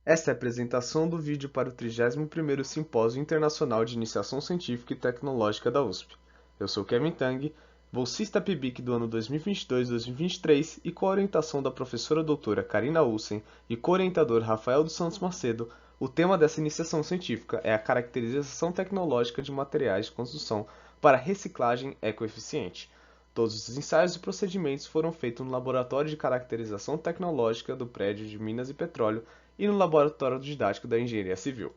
Esta é a apresentação do vídeo para o 31º Simpósio Internacional de Iniciação Científica e Tecnológica da USP. Eu sou Kevin Tang, bolsista PIBIC do ano 2022-2023 e com a orientação da professora doutora Karina Ulsen e co-orientador Rafael dos Santos Macedo, o tema dessa iniciação científica é a caracterização tecnológica de materiais de construção para reciclagem ecoeficiente. Todos os ensaios e procedimentos foram feitos no Laboratório de Caracterização Tecnológica do Prédio de Minas e Petróleo e no Laboratório Didático da Engenharia Civil. O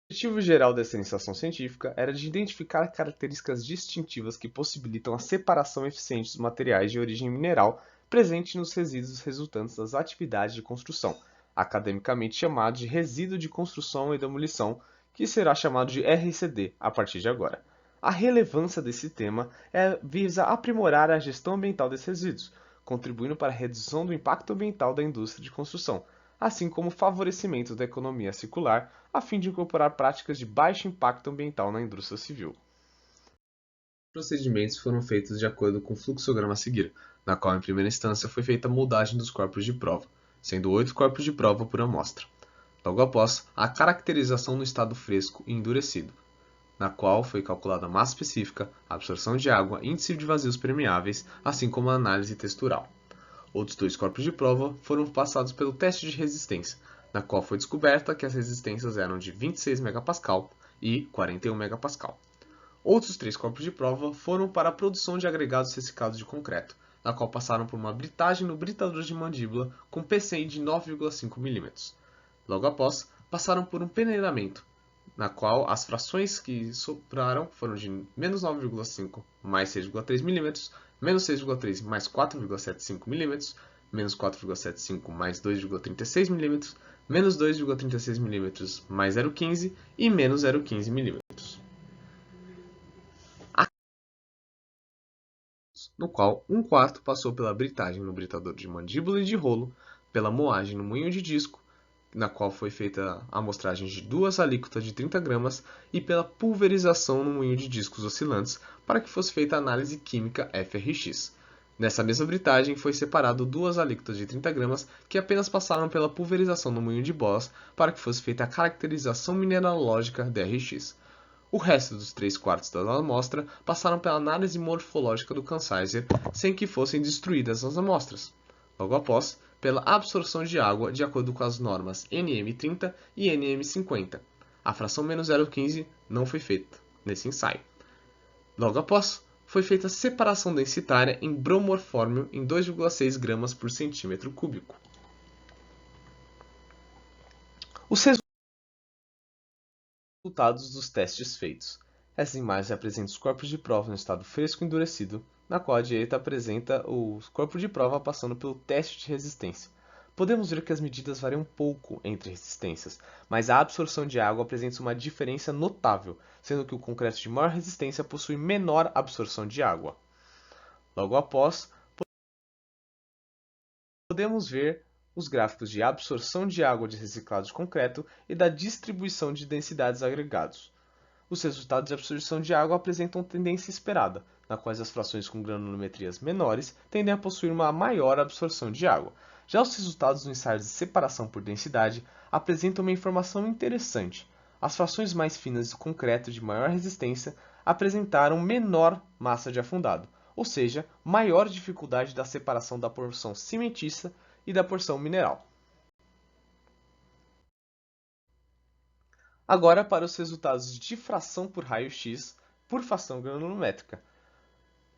objetivo geral dessa iniciação científica era de identificar características distintivas que possibilitam a separação eficiente dos materiais de origem mineral presentes nos resíduos resultantes das atividades de construção, academicamente chamado de resíduo de construção e demolição, que será chamado de RCD a partir de agora. A relevância desse tema visa aprimorar a gestão ambiental desses resíduos, contribuindo para a redução do impacto ambiental da indústria de construção, assim como o favorecimento da economia circular, a fim de incorporar práticas de baixo impacto ambiental na indústria civil. Os procedimentos foram feitos de acordo com o fluxograma a seguir, na qual, em primeira instância, foi feita a moldagem dos corpos de prova, sendo 8 corpos de prova por amostra. Logo após, a caracterização no estado fresco e endurecido, na qual foi calculada a massa específica, a absorção de água, índice de vazios permeáveis, assim como a análise textural. Outros 2 corpos de prova foram passados pelo teste de resistência, na qual foi descoberta que as resistências eram de 26 MPa e 41 MPa. Outros 3 corpos de prova foram para a produção de agregados reciclados de concreto, na qual passaram por uma britagem no britador de mandíbula com PCI de 9,5 mm. Logo após, passaram por um peneiramento, na qual as frações que sobraram foram de menos 9,5 mais 6,3 mm, menos 6,3 mais 4,75 mm, menos 4,75 mais 2,36 mm, menos 2,36 mm mais 0,15 e menos 0,15 mm. No qual um quarto passou pela britagem no britador de mandíbula e de rolo, pela moagem no moinho de disco, na qual foi feita a amostragem de 2 alíquotas de 30 gramas, e pela pulverização no moinho de discos oscilantes para que fosse feita a análise química FRX. Nessa mesma britagem foi separado 2 alíquotas de 30 gramas que apenas passaram pela pulverização no moinho de bolas para que fosse feita a caracterização mineralógica DRX. O resto dos 3/4 da amostra passaram pela análise morfológica do Kansaiser sem que fossem destruídas as amostras. Logo após, pela absorção de água de acordo com as normas NM30 e NM50. A fração menos 0,15 não foi feita nesse ensaio. Logo após, foi feita a separação densitária em bromorfórmio em 2,6 gramas por centímetro cúbico. Os resultados dos testes feitos. Essas imagens apresentam os corpos de prova no estado fresco e endurecido, na qual a direita apresenta o corpo de prova passando pelo teste de resistência. Podemos ver que as medidas variam um pouco entre resistências, mas a absorção de água apresenta uma diferença notável, sendo que o concreto de maior resistência possui menor absorção de água. Logo após, podemos ver os gráficos de absorção de água de reciclado de concreto e da distribuição de densidades agregados. Os resultados de absorção de água apresentam tendência esperada, na qual as frações com granulometrias menores tendem a possuir uma maior absorção de água. Já os resultados do ensaio de separação por densidade apresentam uma informação interessante. As frações mais finas de concreto de maior resistência apresentaram menor massa de afundado, ou seja, maior dificuldade da separação da porção cimentícia e da porção mineral. Agora para os resultados de difração por raio-x por fração granulométrica.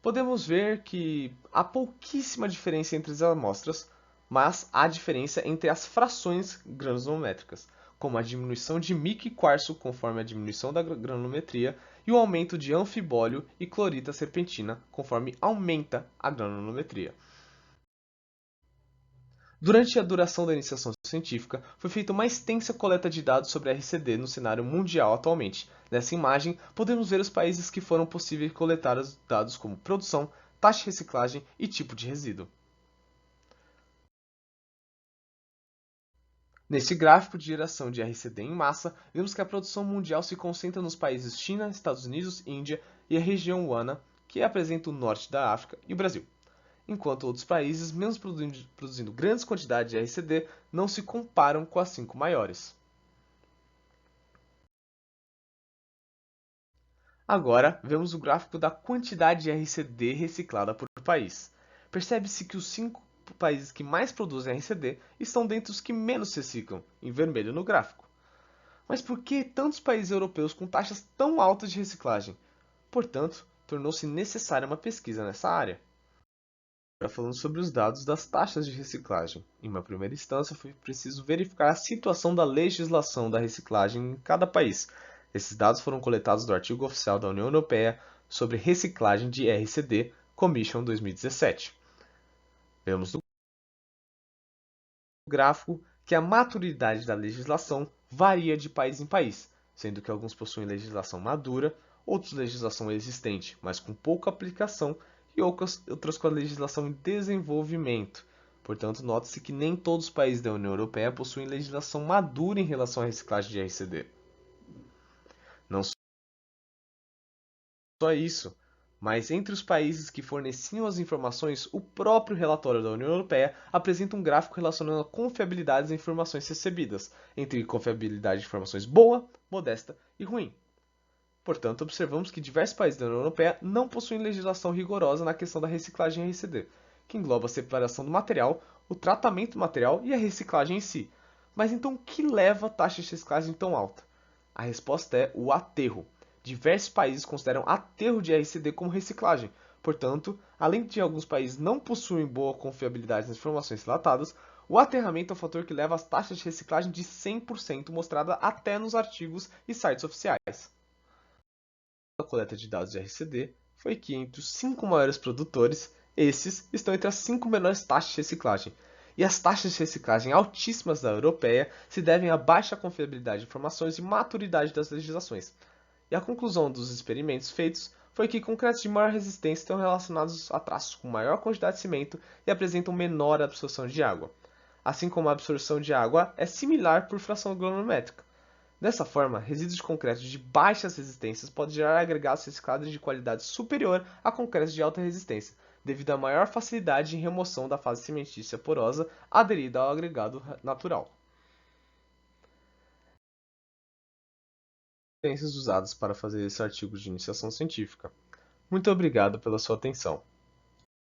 Podemos ver que há pouquíssima diferença entre as amostras, mas há diferença entre as frações granulométricas, como a diminuição de mico e quartzo conforme a diminuição da granulometria e o aumento de anfibólio e clorita serpentina conforme aumenta a granulometria. Durante a duração da iniciação científica, foi feita uma extensa coleta de dados sobre RCD no cenário mundial atualmente. Nessa imagem, podemos ver os países que foram possíveis coletar os dados como produção, taxa de reciclagem e tipo de resíduo. Neste gráfico de geração de RCD em massa, vemos que a produção mundial se concentra nos países China, Estados Unidos, Índia e a região Wana, que apresenta o norte da África e o Brasil. enquanto outros países, mesmo produzindo grandes quantidades de RCD, não se comparam com as 5 maiores. Agora, vemos o gráfico da quantidade de RCD reciclada por país. Percebe-se que os 5 países que mais produzem RCD estão dentre os que menos reciclam, em vermelho no gráfico. Mas por que tantos países europeus com taxas tão altas de reciclagem? Portanto, tornou-se necessária uma pesquisa nessa área. Agora falando sobre os dados das taxas de reciclagem. Em uma primeira instância, foi preciso verificar a situação da legislação da reciclagem em cada país. Esses dados foram coletados do artigo oficial da União Europeia sobre reciclagem de RCD, Commission 2017. Vemos no gráfico que a maturidade da legislação varia de país em país, sendo que alguns possuem legislação madura, outros legislação existente, mas com pouca aplicação, e outras com a legislação em desenvolvimento. Portanto, note-se que nem todos os países da União Europeia possuem legislação madura em relação à reciclagem de RCD. Não só isso, mas entre os países que forneciam as informações, o próprio relatório da União Europeia apresenta um gráfico relacionando a confiabilidade das informações recebidas, entre confiabilidade de informações boa, modesta e ruim. Portanto, observamos que diversos países da União Europeia não possuem legislação rigorosa na questão da reciclagem RCD, que engloba a separação do material, o tratamento do material e a reciclagem em si. Mas então o que leva a taxa de reciclagem tão alta? A resposta é o aterro. Diversos países consideram aterro de RCD como reciclagem. Portanto, além de alguns países não possuem boa confiabilidade nas informações relatadas, o aterramento é o fator que leva às taxas de reciclagem de 100% mostrada até nos artigos e sites oficiais. A coleta de dados de RCD foi que, entre os 5 maiores produtores, esses estão entre as 5 menores taxas de reciclagem. E as taxas de reciclagem altíssimas da europeia se devem à baixa confiabilidade de informações e maturidade das legislações. E a conclusão dos experimentos feitos foi que concretos de maior resistência estão relacionados a traços com maior quantidade de cimento e apresentam menor absorção de água, assim como a absorção de água é similar por fração granulométrica. Dessa forma, resíduos de concreto de baixas resistências podem gerar agregados reciclados de qualidade superior a concretos de alta resistência, devido à maior facilidade em remoção da fase cimentícia porosa aderida ao agregado natural. Referências usadas para fazer esse artigo de iniciação científica. Muito obrigado pela sua atenção.